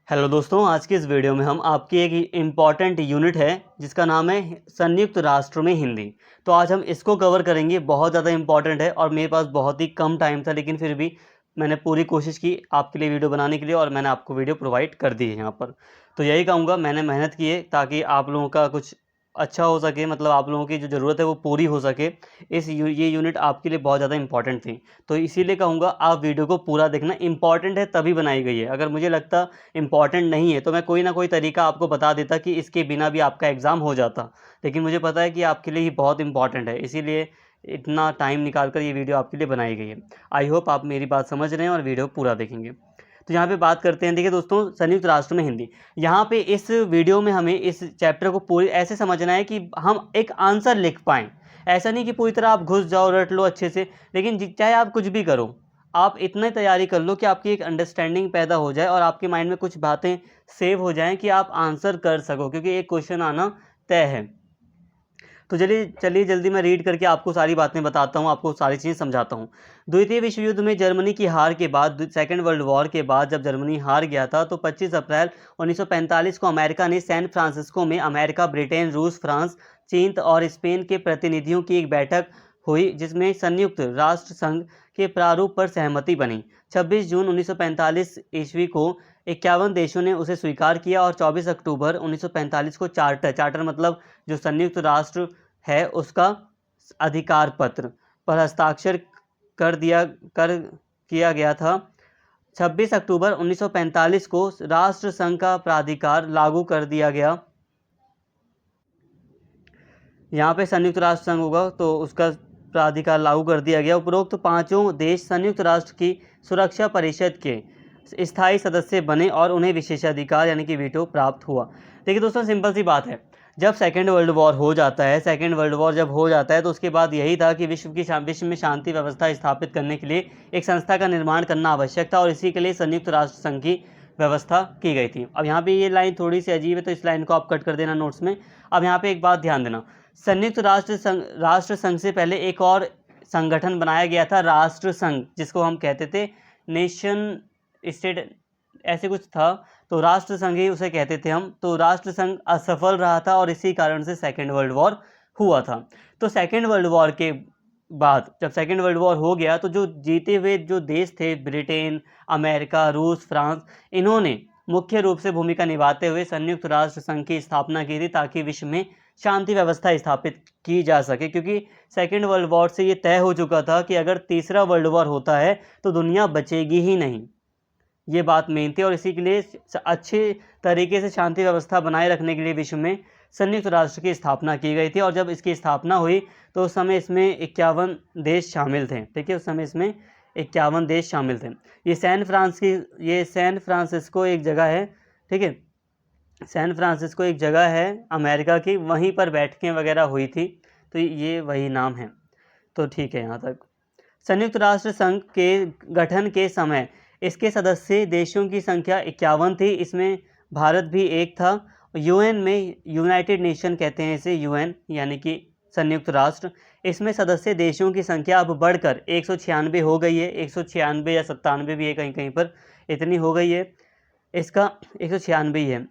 Hello दोस्तों, आज की इस वीडियो में हम आपकी एक इम्पॉर्टेंट यूनिट है जिसका नाम है संयुक्त राष्ट्र में हिंदी। तो आज हम इसको कवर करेंगे। बहुत ज़्यादा इम्पॉर्टेंट है और मेरे पास बहुत ही कम टाइम था, लेकिन फिर भी मैंने पूरी कोशिश की आपके लिए वीडियो बनाने के लिए और मैंने आपको वीडियो प्रोवाइड कर दी है यहाँ पर। तो यही कहूँगा, मैंने मेहनत की है ताकि आप लोगों का कुछ अच्छा हो सके, मतलब आप लोगों की जो ज़रूरत है वो पूरी हो सके। ये यूनिट आपके लिए बहुत ज़्यादा इंपॉर्टेंट थी, तो इसीलिए कहूँगा आप वीडियो को पूरा देखना। इंपॉर्टेंट है तभी बनाई गई है। अगर मुझे लगता इम्पॉर्टेंट नहीं है तो मैं कोई ना कोई तरीका आपको बता देता कि इसके बिना भी आपका एग्ज़ाम हो जाता, लेकिन मुझे पता है कि आपके लिए ही बहुत इंपॉर्टेंट है, इसीलिए इतना टाइम निकाल कर ये वीडियो आपके लिए बनाई गई है। आई होप आप मेरी बात समझ रहे हैं और वीडियो पूरा देखेंगे। तो यहाँ पे बात करते हैं। देखिए दोस्तों, संयुक्त राष्ट्र में हिंदी, यहाँ पे इस वीडियो में हमें इस चैप्टर को पूरी ऐसे समझना है कि हम एक आंसर लिख पाएँ। ऐसा नहीं कि पूरी तरह आप घुस जाओ, रट लो अच्छे से, लेकिन चाहे आप कुछ भी करो, आप इतना तैयारी कर लो कि आपकी एक अंडरस्टैंडिंग पैदा हो जाए और आपके माइंड में कुछ बातें सेव हो जाएं कि आप आंसर कर सको, क्योंकि एक क्वेश्चन आना तय है। तो चलिए जल्दी मैं रीड करके आपको सारी बातें बताता हूँ, आपको सारी चीज़ें समझाता हूँ। द्वितीय विश्व युद्ध में जर्मनी की हार के बाद, सेकेंड वर्ल्ड वॉर के बाद जब जर्मनी हार गया था, तो 25 अप्रैल 1945 को अमेरिका ने सैन फ्रांसिस्को में अमेरिका, ब्रिटेन, रूस, फ्रांस, चीन और स्पेन के प्रतिनिधियों की एक बैठक हुई, जिसमें संयुक्त राष्ट्र संघ के प्रारूप पर सहमति बनी। 26 जून 1945 ईस्वी को 51 देशों ने उसे स्वीकार किया और 24 अक्टूबर 1945 को चार्टर मतलब जो संयुक्त राष्ट्र है उसका अधिकार पत्र पर हस्ताक्षर कर किया गया था। 26 अक्टूबर 1945 को राष्ट्र संघ का प्राधिकार लागू कर दिया गया। यहाँ पे संयुक्त राष्ट्र संघ होगा तो उसका प्राधिकार लागू कर दिया गया। उपरोक्त पांचों देश संयुक्त राष्ट्र की सुरक्षा परिषद के स्थायी सदस्य बने और उन्हें विशेषाधिकार यानी कि वीटो प्राप्त हुआ। देखिए दोस्तों, सिंपल सी बात है, जब सेकेंड वर्ल्ड वॉर हो जाता है, सेकेंड वर्ल्ड वॉर जब हो जाता है तो उसके बाद यही था कि विश्व में शांति व्यवस्था स्थापित करने के लिए एक संस्था का निर्माण करना आवश्यक था और इसी के लिए संयुक्त राष्ट्र संघ की व्यवस्था की गई थी। अब यहाँ पे ये लाइन थोड़ी सी अजीब है तो इस लाइन को आप कट कर देना नोट्स में। अब यहाँ पे एक बात ध्यान देना, संयुक्त राष्ट्र संघ से पहले एक और संगठन बनाया गया था, राष्ट्र संघ, जिसको हम कहते थे नेशन स्टेट ऐसे कुछ था, तो राष्ट्र संघ ही उसे कहते थे हम। तो राष्ट्र संघ असफल रहा था और इसी कारण से सेकेंड वर्ल्ड वॉर हुआ था। तो सेकेंड वर्ल्ड वॉर के बाद जब सेकेंड वर्ल्ड वॉर हो गया तो जो जीते हुए जो देश थे, ब्रिटेन, अमेरिका, रूस, फ्रांस, इन्होंने मुख्य रूप से भूमिका निभाते हुए संयुक्त राष्ट्र संघ की स्थापना की थी ताकि विश्व में शांति व्यवस्था स्थापित की जा सके, क्योंकि सेकेंड वर्ल्ड वॉर से ये तय हो चुका था कि अगर तीसरा वर्ल्ड वॉर होता है तो दुनिया बचेगी ही नहीं। ये बात मेन थी और इसी के लिए अच्छे तरीके से शांति व्यवस्था बनाए रखने के लिए विश्व में संयुक्त राष्ट्र की स्थापना की गई थी। और जब इसकी स्थापना हुई तो उस समय इसमें 51 देश शामिल थे। ठीक है, उस समय इसमें 51 देश शामिल थे। ये सैन फ्रांसिस्को एक जगह है। ठीक है, सैन फ्रांसिस्को एक जगह है अमेरिका की, वहीं पर बैठकें वगैरह हुई थी, तो ये वही नाम है। तो ठीक है, यहाँ तक। संयुक्त राष्ट्र संघ के गठन के समय इसके सदस्य देशों की संख्या 51 थी, इसमें भारत भी एक था। यूएन में, यूनाइटेड नेशन कहते हैं इसे, यूएन यानी कि संयुक्त राष्ट्र, इसमें सदस्य देशों की संख्या अब बढ़कर 196 हो गई है। 196 या 97 भी है कहीं कहीं पर, इतनी हो गई है। इसका 196 ही है।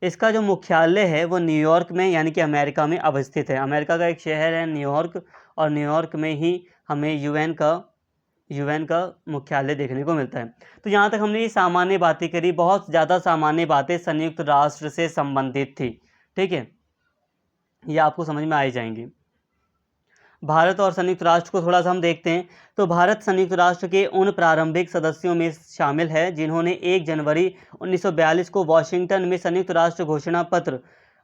इसका जो मुख्यालय है वो न्यूयॉर्क में यानी कि अमेरिका में अवस्थित है। अमेरिका का एक शहर है न्यूयॉर्क, और न्यूयॉर्क में ही हमें यूएन का मुख्यालय देखने को मिलता है। तो यहाँ तक हमने ये सामान्य बातें करी, बहुत ज़्यादा सामान्य बातें संयुक्त राष्ट्र से संबंधित थी। ठीक है, ये आपको समझ में आ ही जाएंगी। भारत और संयुक्त राष्ट्र को थोड़ा सा हम देखते हैं। तो भारत संयुक्त राष्ट्र के उन प्रारंभिक सदस्यों में शामिल है जिन्होंने 1 जनवरी 1942 को वॉशिंगटन में संयुक्त राष्ट्र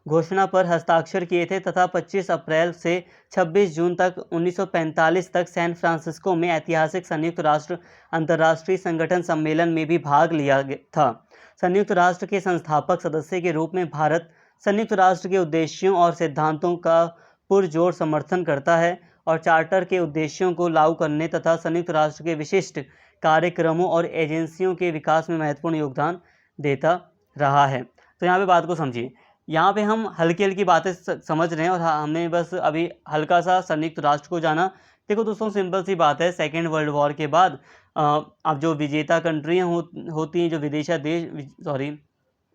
घोषणा पर हस्ताक्षर किए थे तथा 25 अप्रैल से 26 जून तक 1945 तक सैन फ्रांसिस्को में ऐतिहासिक संयुक्त राष्ट्र अंतर्राष्ट्रीय संगठन सम्मेलन में भी भाग लिया था। संयुक्त राष्ट्र के संस्थापक सदस्य के रूप में भारत संयुक्त राष्ट्र के उद्देश्यों और सिद्धांतों का पुरजोर समर्थन करता है और चार्टर के उद्देश्यों को लागू करने तथा संयुक्त राष्ट्र के विशिष्ट कार्यक्रमों और एजेंसियों के विकास में महत्वपूर्ण योगदान देता रहा है। तो यहाँ पे बात को समझिए, यहाँ पे हम हल्की हल्की बातें समझ रहे हैं और हमने बस अभी हल्का सा संयुक्त राष्ट्र को जाना देखो दोस्तों, सिंपल सी बात है, सेकेंड वर्ल्ड वॉर के बाद अब जो विजेता कंट्रियाँ होती हैं, जो विदेशा देश, सॉरी,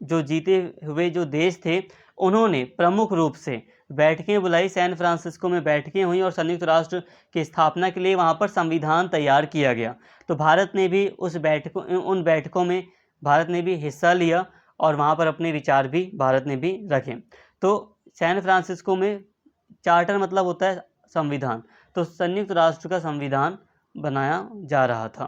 जो जीते हुए जो देश थे, उन्होंने प्रमुख रूप से बैठकें बुलाई। सैन फ्रांसिस्को में बैठकें हुई और संयुक्त राष्ट्र की स्थापना के लिए वहाँ पर संविधान तैयार किया गया। तो भारत ने भी उन बैठकों में भारत ने भी हिस्सा लिया और वहाँ पर अपने विचार भी भारत ने भी रखे। तो सैन फ्रांसिस्को में चार्टर मतलब होता है संविधान, तो संयुक्त राष्ट्र का संविधान बनाया जा रहा था।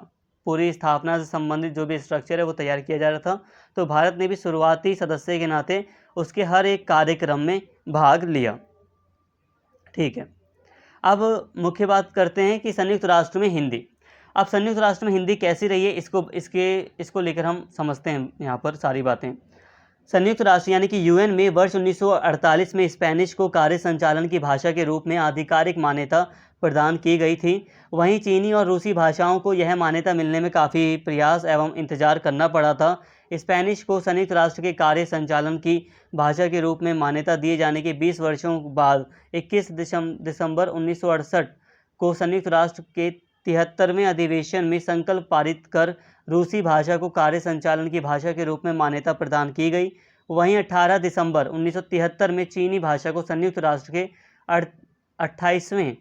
पूरी स्थापना से संबंधित जो भी स्ट्रक्चर है वो तैयार किया जा रहा था। तो भारत ने भी शुरुआती सदस्य के नाते उसके हर एक कार्यक्रम में भाग लिया। ठीक है, अब मुख्य बात करते हैं कि संयुक्त राष्ट्र में हिंदी। अब संयुक्त राष्ट्र में हिंदी कैसी रही है, इसको लेकर हम समझते हैं यहाँ पर सारी बातें। संयुक्त राष्ट्र यानी कि यूएन में वर्ष 1948 में स्पेनिश को कार्य संचालन की भाषा के रूप में आधिकारिक मान्यता प्रदान की गई थी। वहीं चीनी और रूसी भाषाओं को यह मान्यता मिलने में काफ़ी प्रयास एवं इंतजार करना पड़ा था। स्पेनिश को संयुक्त राष्ट्र के कार्य संचालन की भाषा के रूप में मान्यता दिए जाने के 20 वर्षों बाद 21 दिसंबर 1968 को संयुक्त राष्ट्र के 73वें अधिवेशन में संकल्प पारित कर रूसी भाषा को कार्य संचालन की भाषा के रूप में मान्यता प्रदान की गई। वहीं 18 दिसंबर 1973 में चीनी भाषा को संयुक्त राष्ट्र के 28वें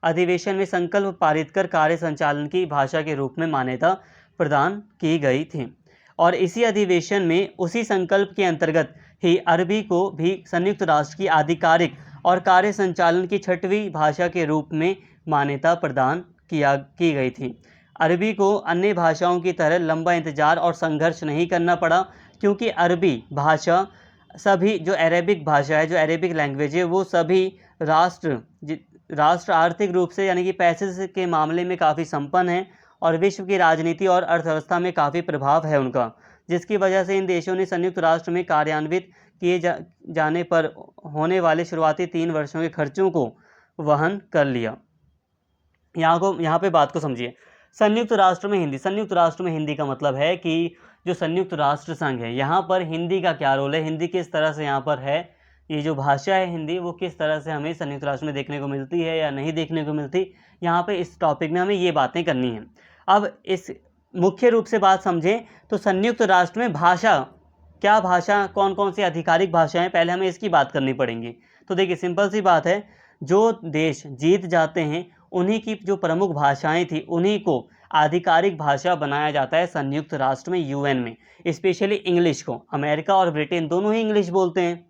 अधिवेशन में संकल्प पारित कर कार्य संचालन की भाषा के रूप में मान्यता प्रदान की गई थी। और इसी अधिवेशन में उसी संकल्प के अंतर्गत ही अरबी को भी संयुक्त राष्ट्र की आधिकारिक और कार्य संचालन की 6वीं भाषा के रूप में मान्यता प्रदान की गई थी। अरबी को अन्य भाषाओं की तरह लंबा इंतजार और संघर्ष नहीं करना पड़ा, क्योंकि अरबी भाषा सभी जो अरेबिक भाषा है, जो अरेबिक लैंग्वेज है, वो सभी राष्ट्र आर्थिक रूप से यानी कि पैसे के मामले में काफ़ी संपन्न है और विश्व की राजनीति और अर्थव्यवस्था में काफ़ी प्रभाव है उनका, जिसकी वजह से इन देशों ने संयुक्त राष्ट्र में कार्यान्वित किए जाने पर होने वाले शुरुआती 3 वर्षों के खर्चों को वहन कर लिया। यहाँ पे बात को समझिए। संयुक्त राष्ट्र में हिंदी का मतलब है कि जो संयुक्त राष्ट्र संघ है, यहाँ पर हिंदी का क्या रोल है, हिंदी किस तरह से यहाँ पर है, ये जो भाषा है हिंदी, वो किस तरह से हमें संयुक्त राष्ट्र में देखने को मिलती है या नहीं देखने को मिलती, यहाँ पे इस टॉपिक में हमें ये बातें करनी है। अब इस मुख्य रूप से बात समझें तो संयुक्त राष्ट्र में भाषा कौन कौन सी आधिकारिक भाषाएं, पहले हमें इसकी बात करनी पड़ेंगी। तो देखिए, सिंपल सी बात है, जो देश जीत जाते हैं उन्हीं की जो प्रमुख भाषाएं थी उन्हीं को आधिकारिक भाषा बनाया जाता है संयुक्त राष्ट्र में, यूएन में। स्पेशली इंग्लिश को अमेरिका और ब्रिटेन दोनों ही इंग्लिश बोलते हैं।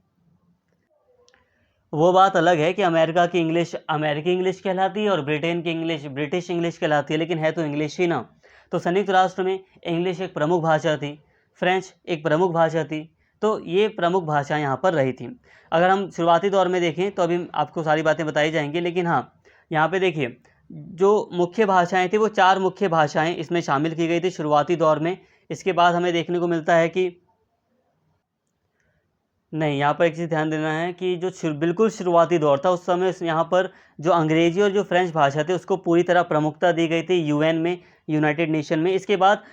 वो बात अलग है कि अमेरिका की इंग्लिश अमेरिकी इंग्लिश कहलाती है और ब्रिटेन की इंग्लिश ब्रिटिश इंग्लिश कहलाती है, लेकिन है तो इंग्लिश ही ना। तो संयुक्त राष्ट्र में इंग्लिश एक प्रमुख भाषा थी, फ्रेंच एक प्रमुख भाषा थी, तो ये प्रमुख भाषाएं यहाँ पर रही थी। अगर हम शुरुआती दौर में देखें तो अभी आपको सारी बातें बताई जाएंगी, लेकिन हाँ, यहाँ पे देखिए, जो मुख्य भाषाएं थी वो 4 मुख्य भाषाएं इसमें शामिल की गई थी शुरुआती दौर में। इसके बाद हमें देखने को मिलता है कि नहीं, यहाँ पर एक चीज़ ध्यान देना है कि जो बिल्कुल शुरुआती दौर था उस समय यहाँ पर जो अंग्रेजी और जो फ्रेंच भाषा थी उसको पूरी तरह प्रमुखता दी गई थी यूएन में, यूनाइटेड नेशन में। इसके बाद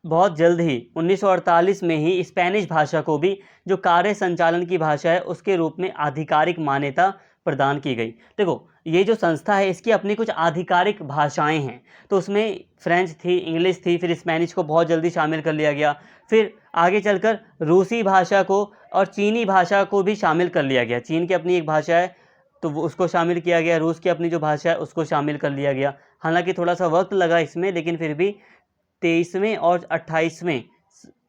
बहुत जल्द ही 1948 में ही स्पेनिश भाषा को भी जो कार्य संचालन की भाषा है उसके रूप में आधिकारिक मान्यता प्रदान की गई। देखो, ये जो संस्था है इसकी अपनी कुछ आधिकारिक भाषाएं हैं, तो उसमें फ्रेंच थी, इंग्लिश थी, फिर स्पेनिश को बहुत जल्दी शामिल कर लिया गया, फिर आगे चलकर रूसी भाषा को और चीनी भाषा को भी शामिल कर लिया गया। चीन की अपनी एक भाषा है तो वो उसको शामिल किया गया, रूस की अपनी जो भाषा है उसको शामिल कर लिया गया। हालांकि थोड़ा सा वक्त लगा इसमें, लेकिन फिर भी 23वें और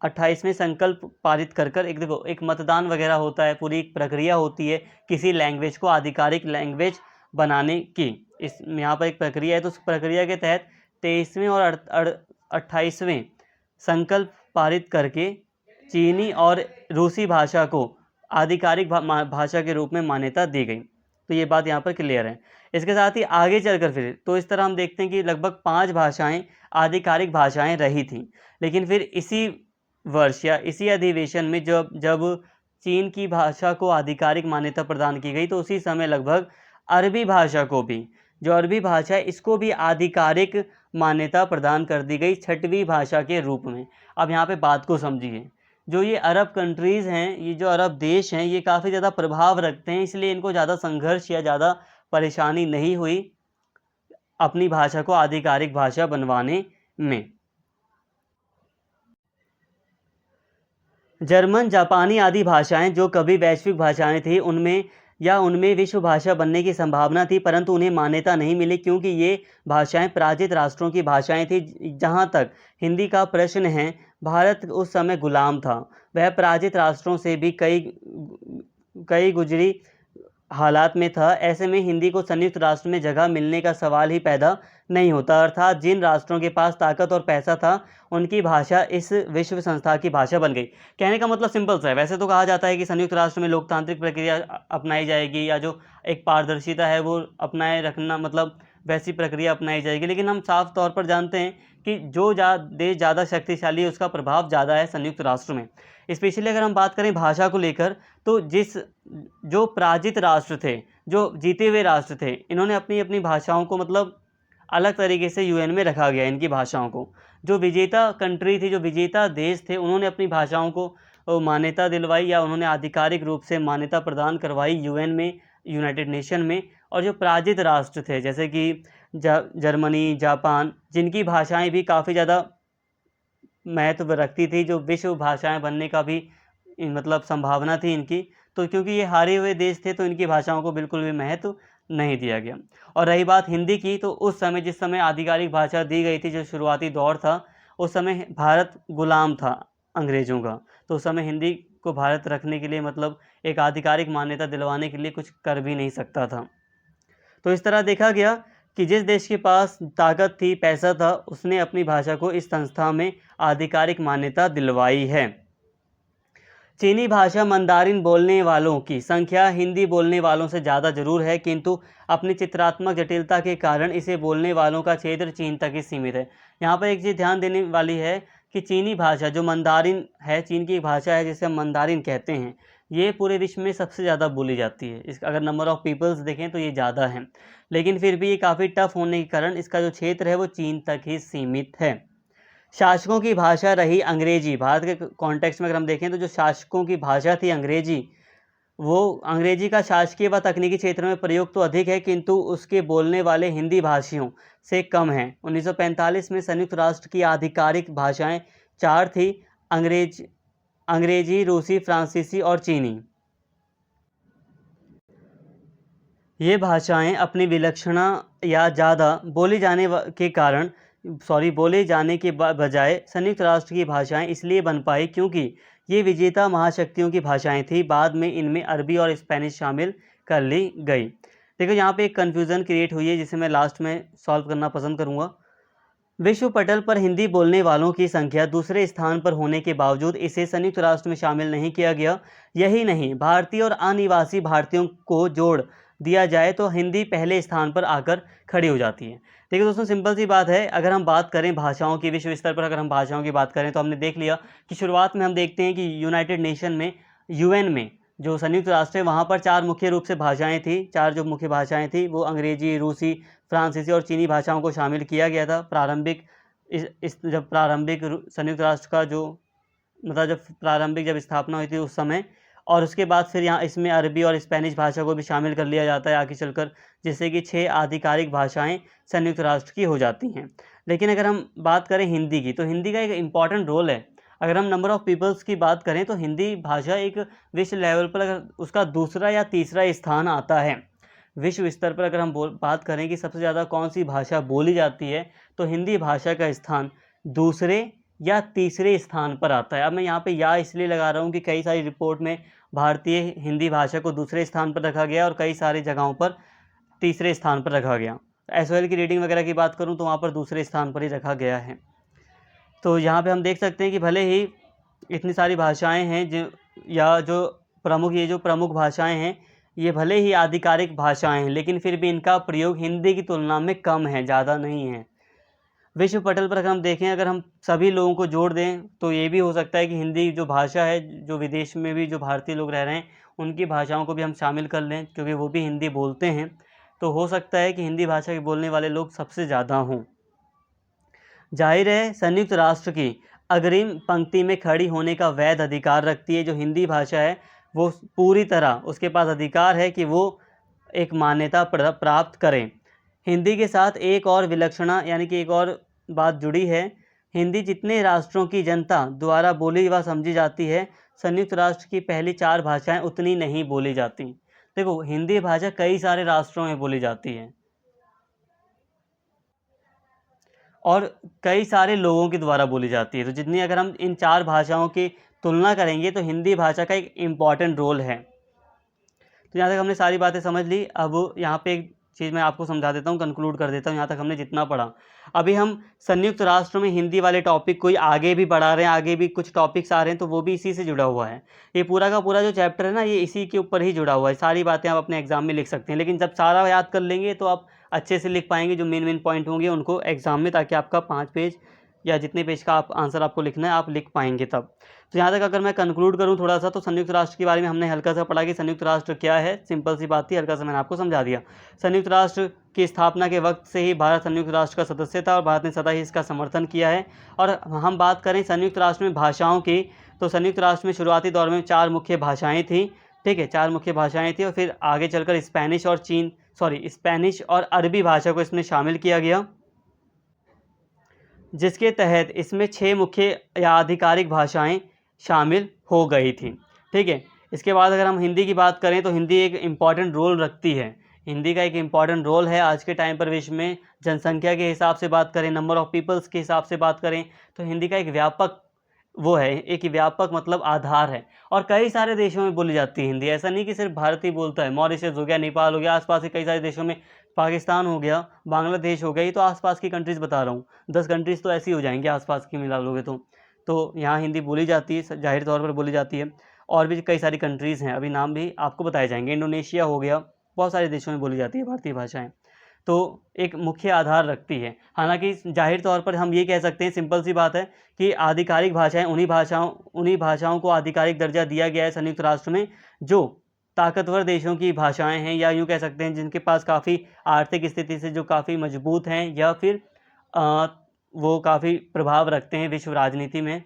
28वें संकल्प पारित कर एक देखो, एक मतदान वगैरह होता है, पूरी एक प्रक्रिया होती है किसी लैंग्वेज को आधिकारिक लैंग्वेज बनाने की। इस यहाँ पर एक प्रक्रिया है, तो उस प्रक्रिया के तहत 23वें और 28वें संकल्प पारित करके चीनी और रूसी भाषा को आधिकारिक भाषा के रूप में मान्यता दी गई। तो ये बात यहाँ पर क्लियर है। इसके साथ ही आगे चलकर फिर तो इस तरह हम देखते हैं कि लगभग 5 भाषाएं आधिकारिक भाषाएं रही थीं, लेकिन फिर इसी वर्ष या इसी अधिवेशन में जब चीन की भाषा को आधिकारिक मान्यता प्रदान की गई तो उसी समय लगभग अरबी भाषा को भी, जो अरबी भाषा है इसको भी आधिकारिक मान्यता प्रदान कर दी गई 6वीं भाषा के रूप में। अब यहाँ पे बात को समझिए, जो ये अरब कंट्रीज़ हैं, ये जो अरब देश हैं, ये काफ़ी ज़्यादा प्रभाव रखते हैं, इसलिए इनको ज़्यादा संघर्ष या ज़्यादा परेशानी नहीं हुई अपनी भाषा को आधिकारिक भाषा बनवाने में। जर्मन, जापानी आदि भाषाएं जो कभी वैश्विक भाषाएं थी, उनमें विश्व भाषा बनने की संभावना थी, परंतु उन्हें मान्यता नहीं मिली क्योंकि ये भाषाएं पराजित राष्ट्रों की भाषाएं थी। जहां तक हिंदी का प्रश्न है, भारत उस समय गुलाम था। वह पराजित राष्ट्रों से भी कई गुजरी हालात में था। ऐसे में हिंदी को संयुक्त राष्ट्र में जगह मिलने का सवाल ही पैदा नहीं होता। अर्थात जिन राष्ट्रों के पास ताकत और पैसा था, उनकी भाषा इस विश्व संस्था की भाषा बन गई। कहने का मतलब सिंपल सा है। वैसे तो कहा जाता है कि संयुक्त राष्ट्र में लोकतांत्रिक प्रक्रिया अपनाई जाएगी, या जो एक पारदर्शिता है वो अपनाए रखना, मतलब वैसी प्रक्रिया अपनाई जाएगी, लेकिन हम साफ तौर पर जानते हैं कि जो देश ज़्यादा शक्तिशाली है, उसका प्रभाव ज़्यादा है संयुक्त राष्ट्र में। स्पेशली अगर हम बात करें भाषा को लेकर, तो जो पराजित राष्ट्र थे, जो जीते हुए राष्ट्र थे, इन्होंने अपनी अपनी भाषाओं को मतलब अलग तरीके से यूएन में रखा गया इनकी भाषाओं को। जो विजेता कंट्री थी, जो विजेता देश थे, उन्होंने अपनी भाषाओं को मान्यता दिलवाई, या उन्होंने आधिकारिक रूप से मान्यता प्रदान करवाई यूएन में, यूनाइटेड नेशन में। और जो पराजित राष्ट्र थे, जैसे कि जर्मनी, जापान, जिनकी भाषाएं भी काफ़ी ज़्यादा महत्व रखती थी, जो विश्व भाषाएं बनने का भी मतलब संभावना थी इनकी, तो क्योंकि ये हारे हुए देश थे, तो इनकी भाषाओं को बिल्कुल भी महत्व नहीं दिया गया। और रही बात हिंदी की, तो उस समय जिस समय आधिकारिक भाषा दी गई थी, जो शुरुआती दौर था, उस समय भारत गुलाम था अंग्रेज़ों का, तो उस समय हिंदी को भारत रखने के लिए, मतलब एक आधिकारिक मान्यता दिलवाने के लिए कुछ कर भी नहीं सकता था। तो इस तरह देखा गया कि जिस देश के पास ताकत थी, पैसा था, उसने अपनी भाषा को इस संस्था में आधिकारिक मान्यता दिलवाई है। चीनी भाषा मंदारिन बोलने वालों की संख्या हिंदी बोलने वालों से ज़्यादा जरूर है, किंतु अपनी चित्रात्मक जटिलता के कारण इसे बोलने वालों का क्षेत्र चीन तक ही सीमित है। यहाँ पर एक चीज़ ध्यान देने वाली है कि चीनी भाषा जो मंदारिन है, चीन की भाषा है जिसे हम मंदारिन कहते हैं, ये पूरे विश्व में सबसे ज़्यादा बोली जाती है। इस अगर नंबर ऑफ़ पीपल्स देखें तो ये ज़्यादा है, लेकिन फिर भी ये काफ़ी टफ होने के कारण इसका जो क्षेत्र है वो चीन तक ही सीमित है। शासकों की भाषा रही अंग्रेजी। भारत के कॉन्टेक्स्ट में अगर हम देखें तो जो शासकों की भाषा थी अंग्रेजी, वो अंग्रेजी का शासकीय व तकनीकी क्षेत्र में प्रयोग तो अधिक है, किंतु उसके बोलने वाले हिंदी भाषियों से कम हैं। 1945 में संयुक्त राष्ट्र की आधिकारिक भाषाएं 4 थी: अंग्रेजी, रूसी, फ्रांसीसी और चीनी। ये भाषाएं अपनी विलक्षणता या ज़्यादा बोले जाने के बजाय संयुक्त राष्ट्र की भाषाएं इसलिए बन पाई क्योंकि ये विजेता महाशक्तियों की भाषाएं थी। बाद में इनमें अरबी और स्पेनिश शामिल कर ली गई। देखो यहाँ पे एक कन्फ्यूज़न क्रिएट हुई है, जिसे मैं लास्ट में सॉल्व करना पसंद करूँगा। विश्व पटल पर हिंदी बोलने वालों की संख्या दूसरे स्थान पर होने के बावजूद इसे संयुक्त राष्ट्र में शामिल नहीं किया गया। यही नहीं, भारतीय और अनिवासी भारतीयों को जोड़ दिया जाए तो हिंदी पहले स्थान पर आकर खड़ी हो जाती है। देखिए दोस्तों, सिंपल सी बात है। अगर हम बात करें भाषाओं की, विश्व स्तर पर अगर हम भाषाओं की बात करें, तो हमने देख लिया कि शुरुआत में हम देखते हैं कि यूनाइटेड नेशन में, यूएन में, जो संयुक्त राष्ट्र है, वहाँ पर 4 मुख्य रूप से भाषाएं थी। 4 जो मुख्य भाषाएं थी वो अंग्रेजी, रूसी, फ्रांसीसी और चीनी भाषाओं को शामिल किया गया था। जब प्रारंभिक संयुक्त राष्ट्र का जो मतलब जब प्रारंभिक जब स्थापना हुई थी उस समय, और उसके बाद फिर यहाँ इसमें अरबी और स्पेनिश भाषा को भी शामिल कर लिया जाता है आगे चलकर, जिससे कि 6 आधिकारिक भाषाएं संयुक्त राष्ट्र की हो जाती हैं। लेकिन अगर हम बात करें हिंदी की, तो हिंदी का एक इम्पॉर्टेंट रोल है। अगर हम नंबर ऑफ़ पीपल्स की बात करें तो हिंदी भाषा एक विश्व लेवल पर अगर उसका दूसरा या तीसरा स्थान आता है। विश्व स्तर पर अगर हम बात करें कि सबसे ज़्यादा कौन सी भाषा बोली जाती है, तो हिंदी भाषा का स्थान दूसरे या तीसरे स्थान पर आता है। अब मैं यहाँ पे या इसलिए लगा रहा हूँ कि कई सारी रिपोर्ट में भारतीय हिंदी भाषा को दूसरे स्थान पर रखा गया और कई सारी जगहों पर तीसरे स्थान पर रखा गया। एसओएल की रेटिंग वगैरह की बात करूँ तो वहाँ पर दूसरे स्थान पर ही रखा गया है। तो यहाँ पे हम देख सकते हैं कि भले ही इतनी सारी भाषाएं हैं जो प्रमुख भाषाएं हैं, ये भले ही आधिकारिक भाषाएं हैं, लेकिन फिर भी इनका प्रयोग हिंदी की तुलना में कम है, ज़्यादा नहीं है। विश्व पटल पर अगर हम देखें, अगर हम सभी लोगों को जोड़ दें तो ये भी हो सकता है कि हिंदी जो भाषा है, जो विदेश में भी जो भारतीय लोग रह रहे हैं उनकी भाषाओं को भी हम शामिल कर लें, क्योंकि वो भी हिंदी बोलते हैं। तो हो सकता है कि हिंदी भाषा के बोलने वाले लोग सबसे ज़्यादा हों। जाहिर है संयुक्त राष्ट्र की अग्रिम पंक्ति में खड़ी होने का वैध अधिकार रखती है जो हिंदी भाषा है, वो पूरी तरह उसके पास अधिकार है कि वो एक मान्यता प्राप्त करें। हिंदी के साथ एक और विलक्षणता यानी कि एक और बात जुड़ी है। हिंदी जितने राष्ट्रों की जनता द्वारा बोली व समझी जाती है, संयुक्त राष्ट्र की पहली 4 भाषाएं उतनी नहीं बोली जाती। देखो, हिंदी भाषा कई सारे राष्ट्रों में बोली जाती है और कई सारे लोगों के द्वारा बोली जाती है। तो जितनी अगर हम इन 4 भाषाओं की तुलना करेंगे तो हिंदी भाषा का एक इम्पॉर्टेंट रोल है। तो यहाँ तक हमने सारी बातें समझ ली। अब यहाँ पे एक चीज़ मैं आपको समझा देता हूँ, कंक्लूड कर देता हूँ यहाँ तक हमने जितना पढ़ा। अभी हम संयुक्त राष्ट्र में हिंदी वाले टॉपिक को आगे भी बढ़ा रहे हैं, आगे भी कुछ टॉपिक्स आ रहे हैं, तो वो भी इसी से जुड़ा हुआ है। ये पूरा का पूरा जो चैप्टर है ना, ये इसी के ऊपर ही जुड़ा हुआ है। सारी बातें आप अपने एग्जाम में लिख सकते हैं, लेकिन जब सारा याद कर लेंगे तो आप अच्छे से लिख पाएंगे जो मेन मेन पॉइंट होंगे उनको एग्जाम में, ताकि आपका 5 पेज या जितने पेज का आप आंसर आपको लिखना है आप लिख पाएंगे तब। तो यहाँ तक अगर मैं कंक्लूड करूँ थोड़ा सा, तो संयुक्त राष्ट्र के बारे में हमने हल्का सा पढ़ा कि संयुक्त राष्ट्र क्या है। सिंपल सी बात थी, हल्का सा मैंने आपको समझा दिया। संयुक्त राष्ट्र की स्थापना के वक्त से ही भारत संयुक्त राष्ट्र का सदस्य था और भारत ने सदा ही इसका समर्थन किया है। और हम बात करें संयुक्त राष्ट्र में भाषाओं की, तो संयुक्त राष्ट्र में शुरुआती दौर में 4 मुख्य भाषाएँ थी। ठीक है, 4 मुख्य भाषाएँ थी और फिर आगे चलकर स्पेनिश और अरबी भाषा को इसमें शामिल किया गया, जिसके तहत इसमें 6 मुख्य या आधिकारिक भाषाएं शामिल हो गई थी। ठीक है, इसके बाद अगर हम हिंदी की बात करें तो हिंदी एक इम्पॉर्टेंट रोल रखती है। हिंदी का एक इम्पॉर्टेंट रोल है आज के टाइम पर विश्व में। जनसंख्या के हिसाब से बात करें, नंबर ऑफ़ पीपल्स के हिसाब से बात करें, तो हिंदी का एक व्यापक वो है, एक व्यापक मतलब आधार है और कई सारे देशों में बोली जाती है हिंदी। ऐसा नहीं कि सिर्फ भारत ही बोलता है। मॉरिशस हो गया, नेपाल हो गया, आसपास के कई सारे देशों में, पाकिस्तान हो गया, बांग्लादेश हो गया, ये तो आसपास की कंट्रीज़ बता रहा हूँ। 10 कंट्रीज़ तो ऐसी हो जाएंगी आसपास की मिला लोगे तो यहाँ हिंदी बोली जाती है, जाहिर तौर पर बोली जाती है। और भी कई सारी कंट्रीज़ हैं, अभी नाम भी आपको बताए जाएंगे। इंडोनेशिया हो गया, बहुत सारे देशों में बोली जाती है भारतीय भाषाएँ, तो एक मुख्य आधार रखती है। हालांकि जाहिर तौर पर हम ये कह सकते हैं, सिंपल सी बात है कि आधिकारिक भाषाएं उन्हीं भाषाओं को आधिकारिक दर्जा दिया गया है संयुक्त राष्ट्र में जो ताकतवर देशों की भाषाएं हैं, या यूँ कह सकते हैं जिनके पास काफ़ी आर्थिक स्थिति से जो काफ़ी मजबूत हैं, या फिर वो काफ़ी प्रभाव रखते हैं विश्व राजनीति में,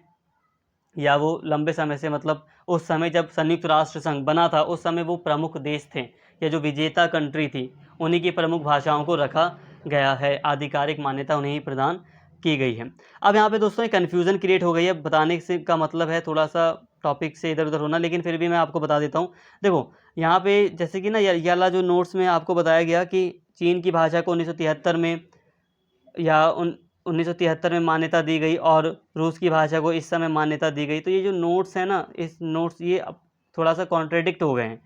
या वो लंबे समय से मतलब उस समय जब संयुक्त राष्ट्र संघ बना था उस समय वो प्रमुख देश थे, या जो विजेता कंट्री थी उन्हीं की प्रमुख भाषाओं को रखा गया है, आधिकारिक मान्यता उन्हें ही प्रदान की गई है। अब यहाँ पे दोस्तों एक कन्फ्यूज़न क्रिएट हो गई है, बताने से का मतलब है थोड़ा सा टॉपिक से इधर उधर होना, लेकिन फिर भी मैं आपको बता देता हूँ। देखो यहाँ पे जैसे कि ना ये वाला जो नोट्स में आपको बताया गया कि चीन की भाषा को 1973 में या 1973 में मान्यता दी गई और रूस की भाषा को इस समय मान्यता दी गई, तो ये जो नोट्स हैं ना, इस नोट्स ये अब थोड़ा सा कॉन्ट्रडिक्ट हो गए हैं।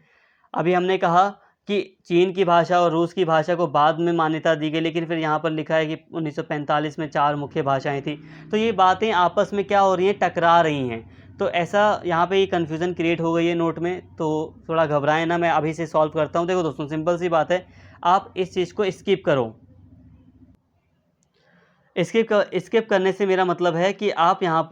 अभी हमने कहा कि चीन की भाषा और रूस की भाषा को बाद में मान्यता दी गई, लेकिन फिर यहाँ पर लिखा है कि 1945 में 4 मुख्य भाषाएं थी। तो ये बातें आपस में क्या हो रही हैं, टकरा रही हैं। तो ऐसा यहाँ पे ये कन्फ्यूज़न क्रिएट हो गई है नोट में, तो थोड़ा घबराएं ना, मैं अभी से सॉल्व करता हूँ। देखो दोस्तों, सिंपल सी बात है, आप इस चीज़ को स्किप करो। स्किप करने से मेरा मतलब है कि आप यहाँ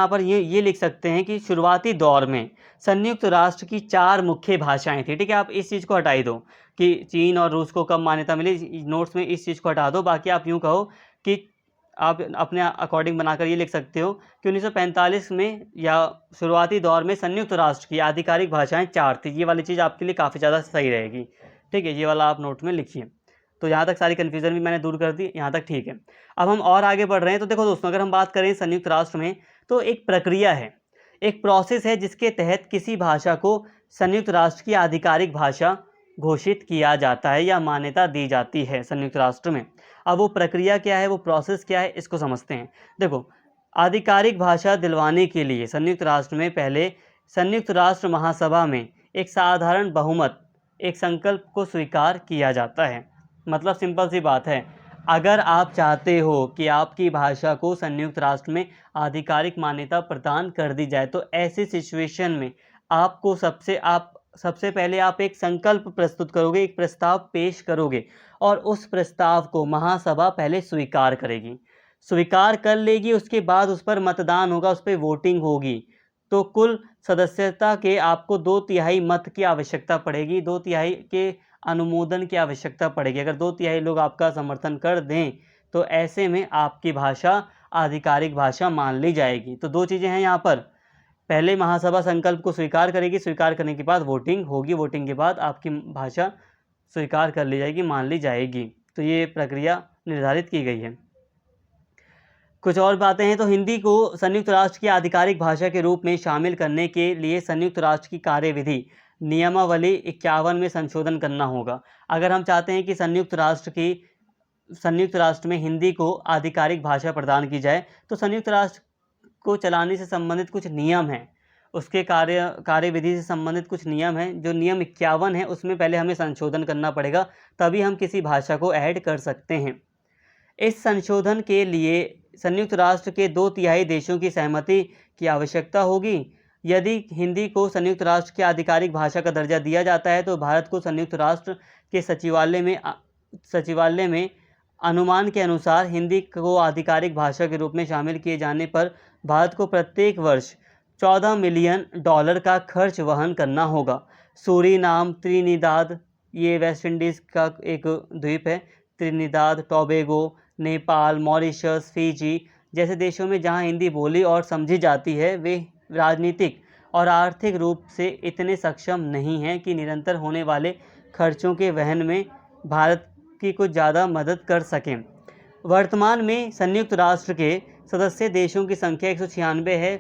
पर ये लिख सकते हैं कि शुरुआती दौर में संयुक्त राष्ट्र की 4 मुख्य भाषाएं थी। ठीक है, आप इस चीज़ को हटा ही दो कि चीन और रूस को कब मान्यता मिली, नोट्स में इस चीज़ को हटा दो। बाकी आप यूँ कहो कि आप अपने अकॉर्डिंग बनाकर ये लिख सकते हो कि 1945 में या शुरुआती दौर में संयुक्त राष्ट्र की आधिकारिक भाषाएँ 4 थी। ये वाली चीज़ आपके लिए काफ़ी ज़्यादा सही रहेगी। ठीक है, ये वाला आप नोट में लिखिए। तो यहाँ तक सारी कन्फ्यूज़न भी मैंने दूर कर दी, यहाँ तक ठीक है। अब हम और आगे बढ़ रहे हैं। तो देखो दोस्तों, अगर हम बात करें संयुक्त राष्ट्र में, तो एक प्रक्रिया है, एक प्रोसेस है जिसके तहत किसी भाषा को संयुक्त राष्ट्र की आधिकारिक भाषा घोषित किया जाता है या मान्यता दी जाती है संयुक्त राष्ट्र में। अब वो प्रक्रिया क्या है, वो प्रोसेस क्या है, इसको समझते हैं। देखो, आधिकारिक भाषा दिलवाने के लिए संयुक्त राष्ट्र में पहले संयुक्त राष्ट्र महासभा में एक साधारण बहुमत, एक संकल्प को स्वीकार किया जाता है। मतलब सिंपल सी बात है, अगर आप चाहते हो कि आपकी भाषा को संयुक्त राष्ट्र में आधिकारिक मान्यता प्रदान कर दी जाए, तो ऐसी सिचुएशन में आपको सबसे पहले आप एक संकल्प प्रस्तुत करोगे, एक प्रस्ताव पेश करोगे, और उस प्रस्ताव को महासभा पहले स्वीकार करेगी, स्वीकार कर लेगी। उसके बाद उस पर मतदान होगा, उस पर वोटिंग होगी। तो कुल सदस्यता के आपको 2/3 मत की आवश्यकता पड़ेगी, 2/3 के अनुमोदन की आवश्यकता पड़ेगी। अगर 2/3 लोग आपका समर्थन कर दें तो ऐसे में आपकी भाषा आधिकारिक भाषा मान ली जाएगी। तो 2 चीज़ें हैं यहाँ पर, पहले महासभा संकल्प को स्वीकार करेगी, स्वीकार करने के बाद वोटिंग होगी, वोटिंग के बाद आपकी भाषा स्वीकार कर ली जाएगी, मान ली जाएगी। तो ये प्रक्रिया निर्धारित की गई है। कुछ और बातें हैं तो हिंदी को संयुक्त राष्ट्र की आधिकारिक भाषा के रूप में शामिल करने के लिए संयुक्त राष्ट्र की कार्यविधि नियमावली 51 में संशोधन करना होगा। अगर हम चाहते हैं कि संयुक्त राष्ट्र में हिंदी को आधिकारिक भाषा प्रदान की जाए तो संयुक्त राष्ट्र को चलाने से संबंधित कुछ नियम हैं, उसके कार्यविधि से संबंधित कुछ नियम हैं, जो नियम 51 है उसमें पहले हमें संशोधन करना पड़ेगा, तभी हम किसी भाषा को ऐड कर सकते हैं। इस संशोधन के लिए संयुक्त राष्ट्र के 2/3 देशों की सहमति की आवश्यकता होगी। यदि हिंदी को संयुक्त राष्ट्र की आधिकारिक भाषा का दर्जा दिया जाता है तो भारत को संयुक्त राष्ट्र के सचिवालय में अनुमान के अनुसार हिंदी को आधिकारिक भाषा के रूप में शामिल किए जाने पर भारत को प्रत्येक वर्ष $14 मिलियन का खर्च वहन करना होगा। सूरीनाम, त्रिनिदाद, ये वेस्ट इंडीज़ का एक द्वीप है, Trinidad, Tobago, Nepal, Mauritius, Fiji जैसे देशों में जहां हिंदी बोली और समझी जाती है, वे राजनीतिक और आर्थिक रूप से इतने सक्षम नहीं हैं कि निरंतर होने वाले खर्चों के वहन में भारत की कुछ ज़्यादा मदद कर सकें। वर्तमान में संयुक्त राष्ट्र के सदस्य देशों की संख्या 196 है।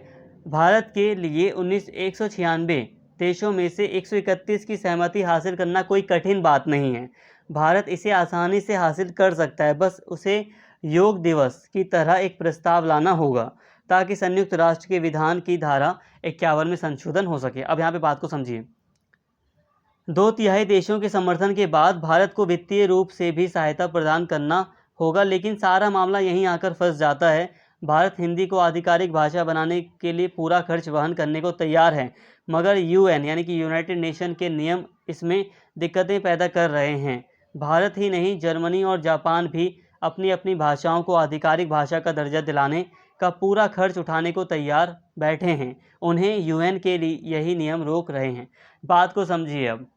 भारत के लिए 196 देशों में से 131 की सहमति हासिल करना कोई कठिन बात नहीं है। भारत इसे आसानी से हासिल कर सकता है, बस उसे योग दिवस की तरह एक प्रस्ताव लाना होगा ताकि संयुक्त राष्ट्र के विधान की धारा 51 में संशोधन हो सके। अब यहाँ पे बात को समझिए। 2/3 देशों के समर्थन के बाद भारत को वित्तीय रूप से भी सहायता प्रदान करना होगा, लेकिन सारा मामला यहीं आकर फंस जाता है। भारत हिंदी को आधिकारिक भाषा बनाने के लिए पूरा खर्च वहन करने को तैयार है, मगर यूएन यानी कि यूनाइटेड नेशन के नियम इसमें दिक्कतें पैदा कर रहे हैं। भारत ही नहीं, जर्मनी और जापान भी अपनी अपनी भाषाओं को आधिकारिक भाषा का दर्जा दिलाने का पूरा खर्च उठाने को तैयार बैठे हैं। उन्हें यूएन के लिए यही नियम रोक रहे हैं। बात को समझिए। अब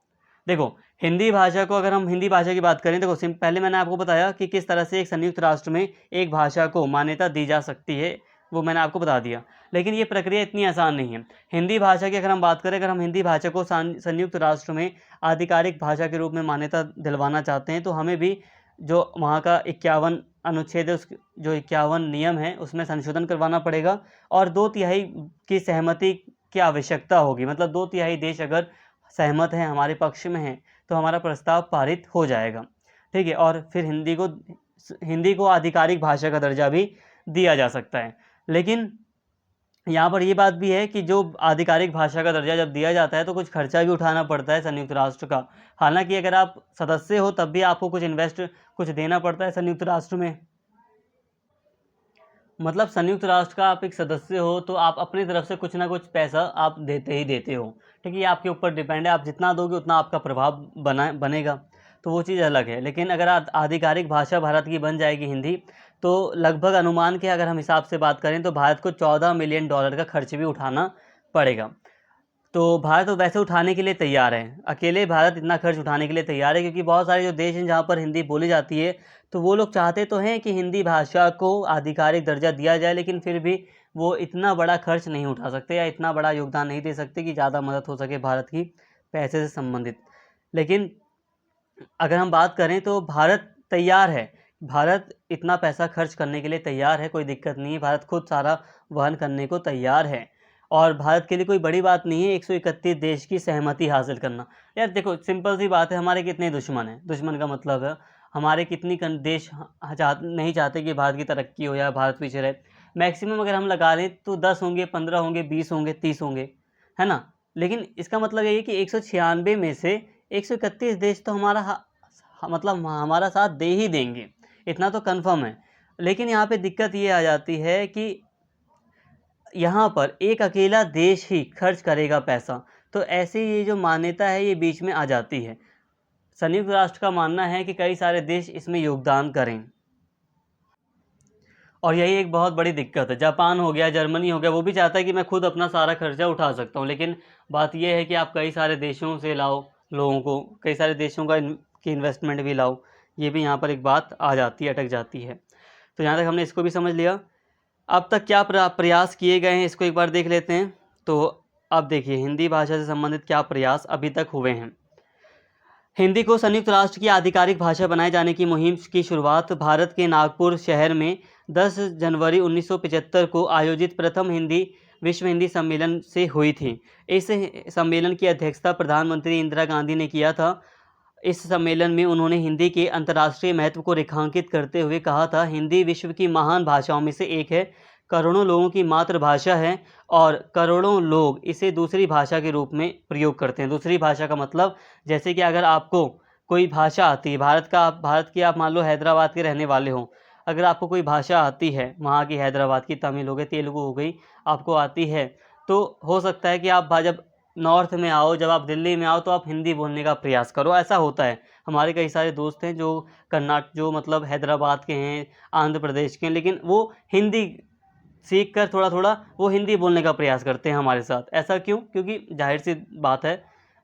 देखो, हिंदी भाषा को, अगर हम हिंदी भाषा की बात करें, देखो पहले मैंने आपको बताया कि किस तरह से एक संयुक्त राष्ट्र में एक भाषा को मान्यता दी जा सकती है, वो मैंने आपको बता दिया। लेकिन ये प्रक्रिया इतनी आसान नहीं है। हिंदी भाषा की अगर हम बात करें, अगर हम हिंदी भाषा को संयुक्त राष्ट्र में आधिकारिक भाषा के रूप में मान्यता दिलवाना चाहते हैं तो हमें भी जो वहाँ का 51 अनुच्छेद है, उस जो 51 नियम है उसमें संशोधन करवाना पड़ेगा और 2/3 की सहमति की आवश्यकता होगी। मतलब 2/3 देश अगर सहमत हैं, हमारे पक्ष में हैं, तो हमारा प्रस्ताव पारित हो जाएगा। ठीक है, और फिर हिंदी को आधिकारिक भाषा का दर्जा भी दिया जा सकता है। लेकिन यहाँ पर ये बात भी है कि जो आधिकारिक भाषा का दर्जा जब दिया जाता है तो कुछ खर्चा भी उठाना पड़ता है संयुक्त राष्ट्र का। हालांकि अगर आप सदस्य हो तब भी आपको कुछ देना पड़ता है संयुक्त राष्ट्र में। मतलब संयुक्त राष्ट्र का आप एक सदस्य हो तो आप अपनी तरफ से कुछ ना कुछ पैसा आप देते ही देते हो। ठीक है, ये आपके ऊपर डिपेंड है, आप जितना दोगे उतना आपका प्रभाव बनेगा, तो वो चीज़ अलग है। लेकिन अगर आधिकारिक भाषा भारत की बन जाएगी हिंदी, तो लगभग अनुमान के अगर हम हिसाब से बात करें तो भारत को $14 मिलियन का खर्च भी उठाना पड़ेगा। तो भारत तो वैसे उठाने के लिए तैयार है, अकेले भारत इतना खर्च उठाने के लिए तैयार है, क्योंकि बहुत सारे जो देश हैं जहाँ पर हिंदी बोली जाती है तो वो लोग चाहते तो हैं कि हिंदी भाषा को आधिकारिक दर्जा दिया जाए, लेकिन फिर भी वो इतना बड़ा खर्च नहीं उठा सकते या इतना बड़ा योगदान नहीं दे सकते कि ज़्यादा मदद हो सके भारत की पैसे से संबंधित। लेकिन अगर हम बात करें तो भारत तैयार है, भारत इतना पैसा खर्च करने के लिए तैयार है, कोई दिक्कत नहीं है, भारत खुद सारा वहन करने को तैयार है। और भारत के लिए कोई बड़ी बात नहीं है 131 देश की सहमति हासिल करना। यार देखो, सिंपल सी बात है, हमारे कितने दुश्मन हैं, दुश्मन का मतलब है हमारे कितनी देश नहीं चाहते कि भारत की तरक्की हो या भारत पीछे रहे। मैक्सिमम अगर हम लगा लें तो 10 होंगे, 15 होंगे, 20 होंगे, 30 होंगे, है ना। लेकिन इसका मतलब यही है कि 196 में से 131 देश तो मतलब हमारा साथ दे ही देंगे, इतना तो कंफर्म है। लेकिन यहाँ पे दिक्कत ये आ जाती है कि यहाँ पर एक अकेला देश ही खर्च करेगा पैसा, तो ऐसे ये जो मान्यता है ये बीच में आ जाती है। संयुक्त राष्ट्र का मानना है कि कई सारे देश इसमें योगदान करें, और यही एक बहुत बड़ी दिक्कत है। जापान हो गया, जर्मनी हो गया, वो भी चाहता है कि मैं खुद अपना सारा खर्चा उठा सकता हूँ, लेकिन बात यह है कि आप कई सारे देशों से लाओ लोगों को, कई सारे देशों की इन्वेस्टमेंट भी लाओ, ये भी यहाँ पर एक बात आ जाती है, अटक जाती है। तो यहाँ तक हमने इसको भी समझ लिया। अब तक क्या प्रयास किए गए हैं इसको एक बार देख लेते हैं। तो अब देखिए, हिंदी भाषा से संबंधित क्या प्रयास अभी तक हुए हैं। हिंदी को संयुक्त राष्ट्र की आधिकारिक भाषा बनाए जाने की मुहिम की शुरुआत भारत के नागपुर शहर में 10 जनवरी 1975 को आयोजित प्रथम विश्व हिंदी सम्मेलन से हुई थी। इस सम्मेलन की अध्यक्षता प्रधानमंत्री इंदिरा गांधी ने किया था। इस सम्मेलन में उन्होंने हिंदी के अंतर्राष्ट्रीय महत्व को रेखांकित करते हुए कहा था, हिंदी विश्व की महान भाषाओं में से एक है, करोड़ों लोगों की मातृभाषा है और करोड़ों लोग इसे दूसरी भाषा के रूप में प्रयोग करते हैं। दूसरी भाषा का मतलब, जैसे कि अगर आपको कोई भाषा आती है, भारत की आप मान लो हैदराबाद के रहने वाले हो, अगर आपको कोई भाषा आती है वहाँ की, हैदराबाद की तमिल हो गई, तेलुगु हो गई, आपको आती है, तो हो सकता है कि आप जब नॉर्थ में आओ, जब आप दिल्ली में आओ, तो आप हिंदी बोलने का प्रयास करो। ऐसा होता है। हमारे कई सारे दोस्त हैं जो जो मतलब हैदराबाद के हैं, आंध्र प्रदेश के हैं, लेकिन वो हिंदी सीख कर थोड़ा थोड़ा वो हिंदी बोलने का प्रयास करते हैं हमारे साथ। ऐसा क्यों? क्योंकि जाहिर सी बात है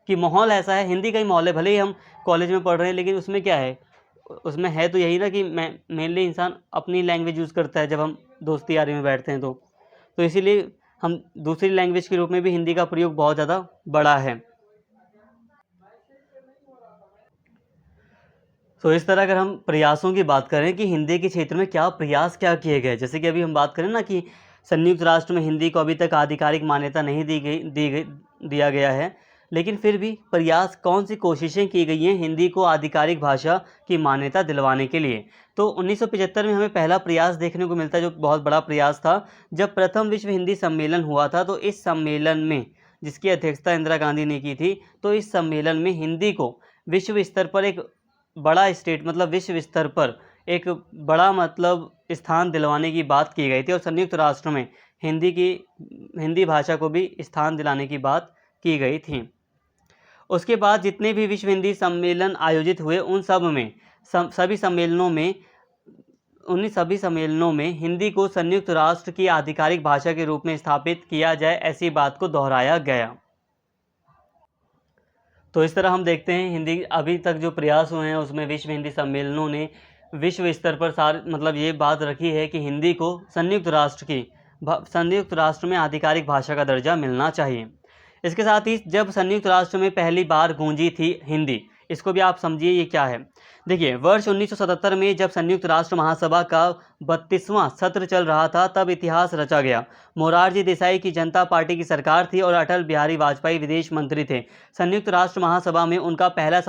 कि माहौल ऐसा है, हिंदी का ही माहौल है। भले ही हम कॉलेज में पढ़ रहे हैं, लेकिन उसमें क्या है, उसमें है तो यही ना कि मेनली इंसान अपनी लैंग्वेज यूज़ करता है जब हम दोस्ती यारी में बैठते हैं तो इसीलिए हम दूसरी लैंग्वेज के रूप में भी हिंदी का प्रयोग बहुत ज़्यादा बड़ा है। तो इस तरह अगर हम प्रयासों की बात करें कि हिंदी के क्षेत्र में प्रयास क्या किए गए, जैसे कि अभी हम बात करें ना कि संयुक्त राष्ट्र में हिंदी को अभी तक आधिकारिक मान्यता नहीं दिया गया है, लेकिन फिर भी प्रयास, कौन सी कोशिशें की गई हैं हिंदी को आधिकारिक भाषा की मान्यता दिलवाने के लिए। तो 1975 में हमें पहला प्रयास देखने को मिलता है, जो बहुत बड़ा प्रयास था। जब प्रथम विश्व हिंदी सम्मेलन हुआ था, तो इस सम्मेलन में, जिसकी अध्यक्षता इंदिरा गांधी ने की थी, तो इस सम्मेलन में हिंदी को विश्व स्तर पर एक बड़ा मतलब विश्व स्तर पर एक बड़ा स्थान दिलवाने की बात की गई थी, और संयुक्त राष्ट्र में हिंदी भाषा को भी स्थान दिलाने की बात की गई थी। उसके बाद जितने भी विश्व हिंदी सम्मेलन आयोजित हुए, उन सभी सम्मेलनों में हिंदी को संयुक्त राष्ट्र की आधिकारिक भाषा के रूप में स्थापित किया जाए, ऐसी बात को दोहराया गया। तो इस तरह हम देखते हैं हिंदी अभी तक जो प्रयास हुए हैं, उसमें विश्व हिंदी सम्मेलनों ने विश्व स्तर पर ये बात रखी है कि हिंदी को संयुक्त राष्ट्र में आधिकारिक भाषा का दर्जा मिलना चाहिए। इसके साथ ही जब संयुक्त राष्ट्र में पहली बार गूंजी थी हिंदी, इसको भी आप समझिए ये क्या है। देखिए, वर्ष 1977 में जब संयुक्त राष्ट्र महासभा का 32वां सत्र चल रहा था, तब इतिहास रचा गया। मोरारजी देसाई की जनता पार्टी की सरकार थी और अटल बिहारी वाजपेयी विदेश मंत्री थे। संयुक्त राष्ट्र महासभा में उनका पहला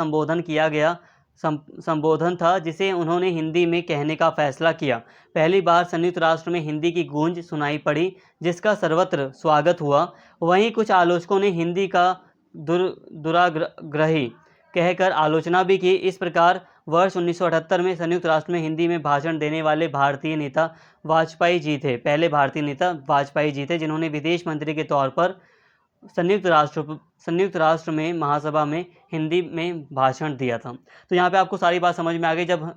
संबोधन था, जिसे उन्होंने हिंदी में कहने का फैसला किया। पहली बार संयुक्त राष्ट्र में हिंदी की गूंज सुनाई पड़ी, जिसका सर्वत्र स्वागत हुआ। वहीं कुछ आलोचकों ने हिंदी का दुराग्रही कहकर आलोचना भी की। इस प्रकार वर्ष 1978 में संयुक्त राष्ट्र में हिंदी में भाषण देने वाले भारतीय नेता वाजपेयी जी थे। पहले भारतीय नेता वाजपेयी जी थे, जिन्होंने विदेश मंत्री के तौर पर संयुक्त राष्ट्र में महासभा में हिंदी में भाषण दिया था। तो यहाँ पे आपको सारी बात समझ में आ गई। जब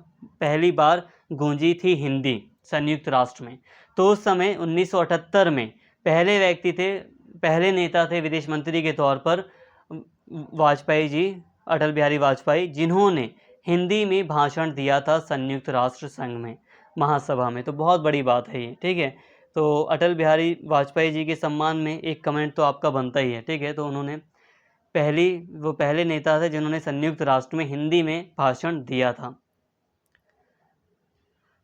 पहली बार गूंजी थी हिंदी संयुक्त राष्ट्र में, तो उस समय 1978 में पहले नेता थे विदेश मंत्री के तौर पर वाजपेयी जी, अटल बिहारी वाजपेयी, जिन्होंने हिंदी में भाषण दिया था संयुक्त राष्ट्र संघ में, महासभा में। तो बहुत बड़ी बात है ये, ठीक है। तो अटल बिहारी वाजपेयी जी के सम्मान में एक कमेंट तो आपका बनता ही है, ठीक है। तो उन्होंने वो पहले नेता थे जिन्होंने संयुक्त राष्ट्र में हिंदी में भाषण दिया था।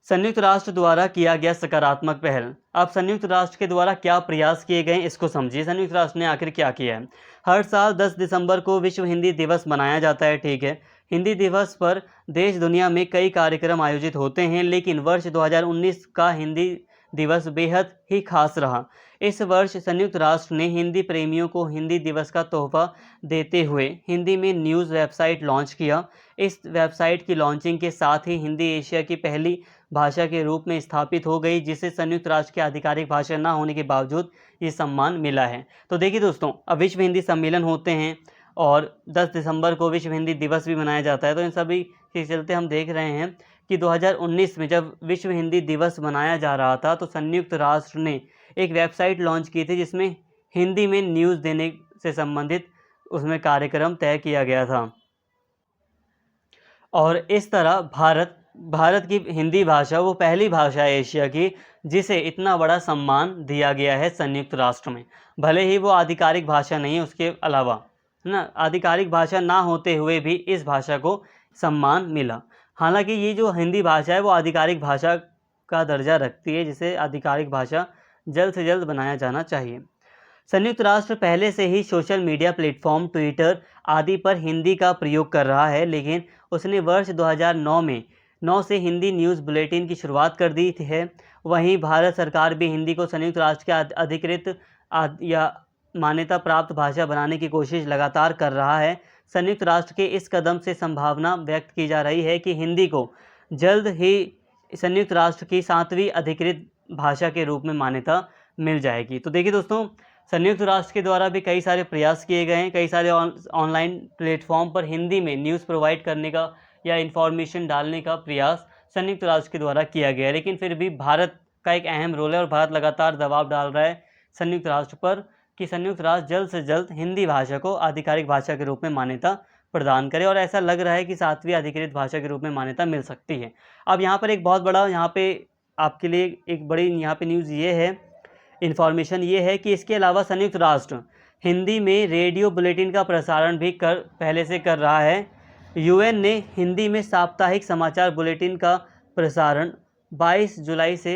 संयुक्त राष्ट्र द्वारा किया गया सकारात्मक पहल। अब संयुक्त राष्ट्र के द्वारा क्या प्रयास किए गए, इसको समझिए। संयुक्त राष्ट्र ने आखिर क्या किया है। हर साल 10 दिसंबर को विश्व हिंदी दिवस मनाया जाता है, ठीक है। हिंदी दिवस पर देश दुनिया में कई कार्यक्रम आयोजित होते हैं, लेकिन वर्ष 2019 का हिंदी दिवस बेहद ही खास रहा। इस वर्ष संयुक्त राष्ट्र ने हिंदी प्रेमियों को हिंदी दिवस का तोहफा देते हुए हिंदी में न्यूज़ वेबसाइट लॉन्च किया। इस वेबसाइट की लॉन्चिंग के साथ ही हिंदी एशिया की पहली भाषा के रूप में स्थापित हो गई, जिसे संयुक्त राष्ट्र की आधिकारिक भाषा न होने के बावजूद ये सम्मान मिला है। तो देखिए दोस्तों, अब विश्व हिंदी सम्मेलन होते हैं और 10 दिसंबर को विश्व हिंदी दिवस भी मनाया जाता है। तो इन सभी के चलते हम देख रहे हैं कि 2019 में जब विश्व हिंदी दिवस मनाया जा रहा था, तो संयुक्त राष्ट्र ने एक वेबसाइट लॉन्च की थी, जिसमें हिंदी में न्यूज़ देने से संबंधित उसमें कार्यक्रम तय किया गया था। और इस तरह भारत की हिंदी भाषा वो पहली भाषा है एशिया की जिसे इतना बड़ा सम्मान दिया गया है संयुक्त राष्ट्र में। भले ही वो आधिकारिक भाषा नहीं है उसके अलावा, है ना, आधिकारिक भाषा ना होते हुए भी इस भाषा को सम्मान मिला। हालांकि ये जो हिंदी भाषा है वो आधिकारिक भाषा का दर्जा रखती है, जिसे आधिकारिक भाषा जल्द से जल्द बनाया जाना चाहिए। संयुक्त राष्ट्र पहले से ही सोशल मीडिया प्लेटफॉर्म ट्विटर आदि पर हिंदी का प्रयोग कर रहा है, लेकिन उसने वर्ष 2009 में 9 से हिंदी न्यूज़ बुलेटिन की शुरुआत कर दी है। वहीं भारत सरकार भी हिंदी को संयुक्त राष्ट्र के अधिकृत या मान्यता प्राप्त भाषा बनाने की कोशिश लगातार कर रहा है। संयुक्त राष्ट्र के इस कदम से संभावना व्यक्त की जा रही है कि हिंदी को जल्द ही संयुक्त राष्ट्र की 7वीं अधिकृत भाषा के रूप में मान्यता मिल जाएगी। तो देखिए दोस्तों, संयुक्त राष्ट्र के द्वारा भी कई सारे प्रयास किए गए हैं, कई सारे ऑनलाइन प्लेटफॉर्म पर हिंदी में न्यूज़ प्रोवाइड करने का या इन्फॉर्मेशन डालने का प्रयास संयुक्त राष्ट्र के द्वारा किया गया है, लेकिन फिर भी भारत का एक अहम रोल है और भारत लगातार दबाव डाल रहा है संयुक्त राष्ट्र पर कि संयुक्त राष्ट्र जल्द से जल्द हिंदी भाषा को आधिकारिक भाषा के रूप में मान्यता प्रदान करे, और ऐसा लग रहा है कि 7वीं अधिकृत भाषा के रूप में मान्यता मिल सकती है। अब यहाँ पर एक बहुत बड़ा यहाँ पे आपके लिए एक बड़ी यहाँ पे न्यूज़ ये है, इन्फॉर्मेशन ये है कि इसके अलावा संयुक्त राष्ट्र हिंदी में रेडियो बुलेटिन का प्रसारण भी पहले से कर रहा है। यूएन ने हिंदी में साप्ताहिक समाचार बुलेटिन का प्रसारण 22 जुलाई से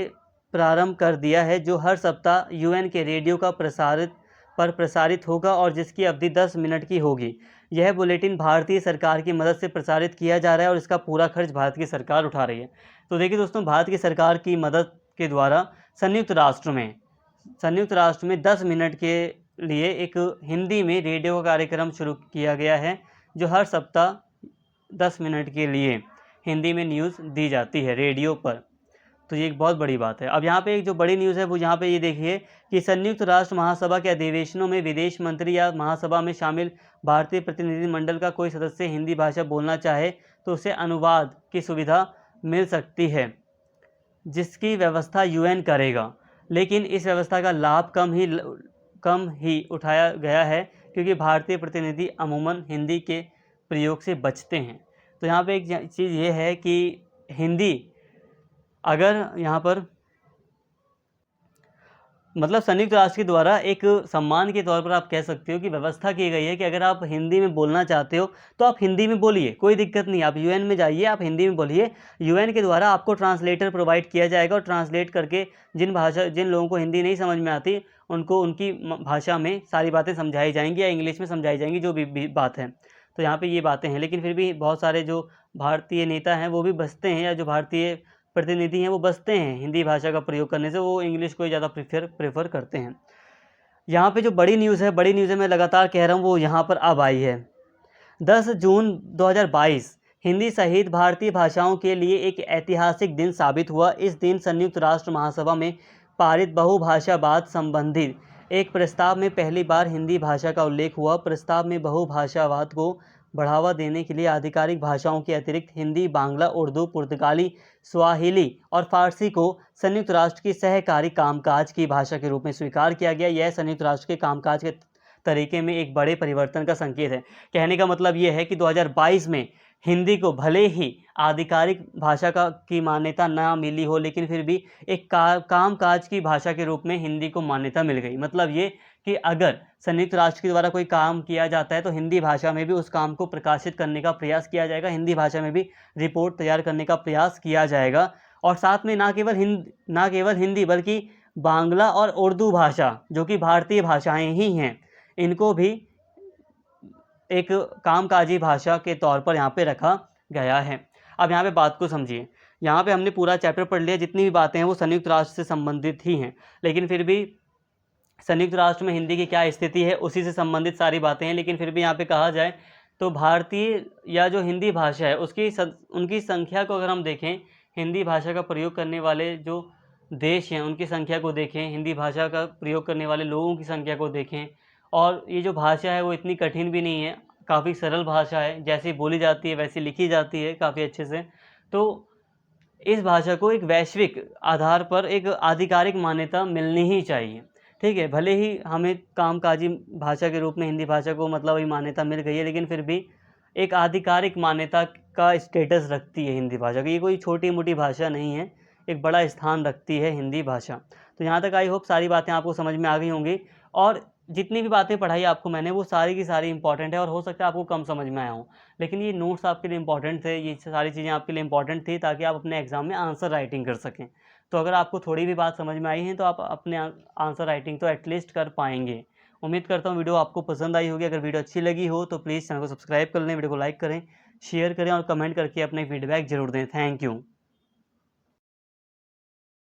प्रारंभ कर दिया है, जो हर सप्ताह यूएन के रेडियो का प्रसारित होगा और जिसकी अवधि 10 मिनट की होगी। यह बुलेटिन भारतीय सरकार की मदद से प्रसारित किया जा रहा है और इसका पूरा खर्च भारत की सरकार उठा रही है। तो देखिए दोस्तों, भारत की सरकार की मदद के द्वारा संयुक्त राष्ट्र में 10 मिनट के लिए एक हिंदी में रेडियो का कार्यक्रम शुरू किया गया है, जो हर सप्ताह 10 मिनट के लिए हिंदी में न्यूज़ दी जाती है रेडियो पर। तो ये एक बहुत बड़ी बात है। अब यहाँ पे एक जो बड़ी न्यूज़ है वो यहाँ पे ये देखिए कि संयुक्त राष्ट्र महासभा के अधिवेशनों में विदेश मंत्री या महासभा में शामिल भारतीय प्रतिनिधिमंडल का कोई सदस्य हिंदी भाषा बोलना चाहे तो उसे अनुवाद की सुविधा मिल सकती है, जिसकी व्यवस्था यूएन करेगा। लेकिन इस व्यवस्था का लाभ कम ही उठाया गया है, क्योंकि भारतीय प्रतिनिधि अमूमन हिंदी के प्रयोग से बचते हैं। तो यहाँ पे एक चीज़ ये है कि हिंदी अगर यहाँ पर मतलब संयुक्त राष्ट्र के द्वारा एक सम्मान के तौर पर आप कह सकते हो कि व्यवस्था की गई है कि अगर आप हिंदी में बोलना चाहते हो तो आप हिंदी में बोलिए, कोई दिक्कत नहीं। आप यूएन में जाइए, आप हिंदी में बोलिए, यूएन के द्वारा आपको ट्रांसलेटर प्रोवाइड किया जाएगा और ट्रांसलेट करके जिन लोगों को हिंदी नहीं समझ में आती उनको उनकी भाषा में सारी बातें समझाई जाएंगी या इंग्लिश में समझाई जाएंगी, जो भी बात है। तो यहाँ पर ये बातें हैं, लेकिन फिर भी बहुत सारे जो भारतीय नेता हैं वो भी बचते हैं, या जो भारतीय प्रतिनिधि हैं वो बचते हैं हिंदी भाषा का प्रयोग करने से, वो इंग्लिश को ज़्यादा प्रेफर करते हैं। यहाँ पे जो बड़ी न्यूज़ है मैं लगातार कह रहा हूँ, वो यहाँ पर अब आई है। 10 जून 2022 हिंदी सहित भारतीय भाषाओं के लिए एक ऐतिहासिक दिन साबित हुआ। इस दिन संयुक्त राष्ट्र महासभा में पारित बहुभाषावाद संबंधित एक प्रस्ताव में पहली बार हिंदी भाषा का उल्लेख हुआ। प्रस्ताव में बहुभाषावाद को बढ़ावा देने के लिए आधिकारिक भाषाओं के अतिरिक्त हिंदी, बांग्ला, उर्दू, पुर्तगाली, स्वाहिली और फारसी को संयुक्त राष्ट्र की सहकारी कामकाज की भाषा के रूप में स्वीकार किया गया। यह संयुक्त राष्ट्र के कामकाज के तरीके में एक बड़े परिवर्तन का संकेत है। कहने का मतलब यह है कि 2022 में हिंदी को भले ही आधिकारिक भाषा की मान्यता ना मिली हो, लेकिन फिर भी एक कामकाज की भाषा के रूप में हिंदी को मान्यता मिल गई। मतलब ये कि अगर संयुक्त राष्ट्र के द्वारा कोई काम किया जाता है तो हिंदी भाषा में भी उस काम को प्रकाशित करने का प्रयास किया जाएगा, हिंदी भाषा में भी रिपोर्ट तैयार करने का प्रयास किया जाएगा। और साथ में ना केवल हिंदी बल्कि बांग्ला और उर्दू भाषा, जो कि भारतीय भाषाएं ही हैं, इनको भी एक कामकाजी भाषा के तौर पर यहाँ पे रखा गया है। अब यहाँ पे बात को समझिए। यहाँ पे हमने पूरा चैप्टर पढ़ लिया, जितनी भी बातें हैं वो संयुक्त राष्ट्र से संबंधित ही हैं, लेकिन फिर भी संयुक्त राष्ट्र में हिंदी की क्या स्थिति है उसी से संबंधित सारी बातें हैं। लेकिन फिर भी यहाँ पे कहा जाए तो भारतीय या जो हिंदी भाषा है उनकी संख्या को अगर हम देखें, हिंदी भाषा का प्रयोग करने वाले जो देश हैं उनकी संख्या को देखें, हिंदी भाषा का प्रयोग करने वाले लोगों की संख्या को देखें, और ये जो भाषा है वो इतनी कठिन भी नहीं है, काफ़ी सरल भाषा है, जैसी बोली जाती है वैसी लिखी जाती है काफ़ी अच्छे से। तो इस भाषा को एक वैश्विक आधार पर एक आधिकारिक मान्यता मिलनी ही चाहिए, ठीक है। भले ही हमें कामकाजी भाषा के रूप में हिंदी भाषा को मतलब वही मान्यता मिल गई है, लेकिन फिर भी एक आधिकारिक मान्यता का स्टेटस रखती है हिंदी भाषा की। ये कोई छोटी मोटी भाषा नहीं है, एक बड़ा स्थान रखती है हिंदी भाषा। तो यहाँ तक आई होप सारी बातें आपको समझ में आ गई होंगी। और जितनी भी बातें पढ़ाई आपको मैंने वो सारी की सारी इंपॉर्टेंट है और हो सकता है आपको कम समझ में आया हो, लेकिन ये नोट्स आपके लिए इंपॉर्टेंट थे, ये सारी चीज़ें आपके लिए इंपॉर्टेंट थी ताकि आप अपने एग्जाम में आंसर राइटिंग कर सकें। तो अगर आपको थोड़ी भी बात समझ में आई है तो आप अपने आंसर राइटिंग तो एटलीस्ट कर पाएंगे। उम्मीद करता हूँ वीडियो आपको पसंद आई होगी। अगर वीडियो अच्छी लगी हो तो प्लीज़ चैनल को सब्सक्राइब कर लें, वीडियो को लाइक करें, शेयर करें और कमेंट करके अपने फीडबैक जरूर दें। Thank you.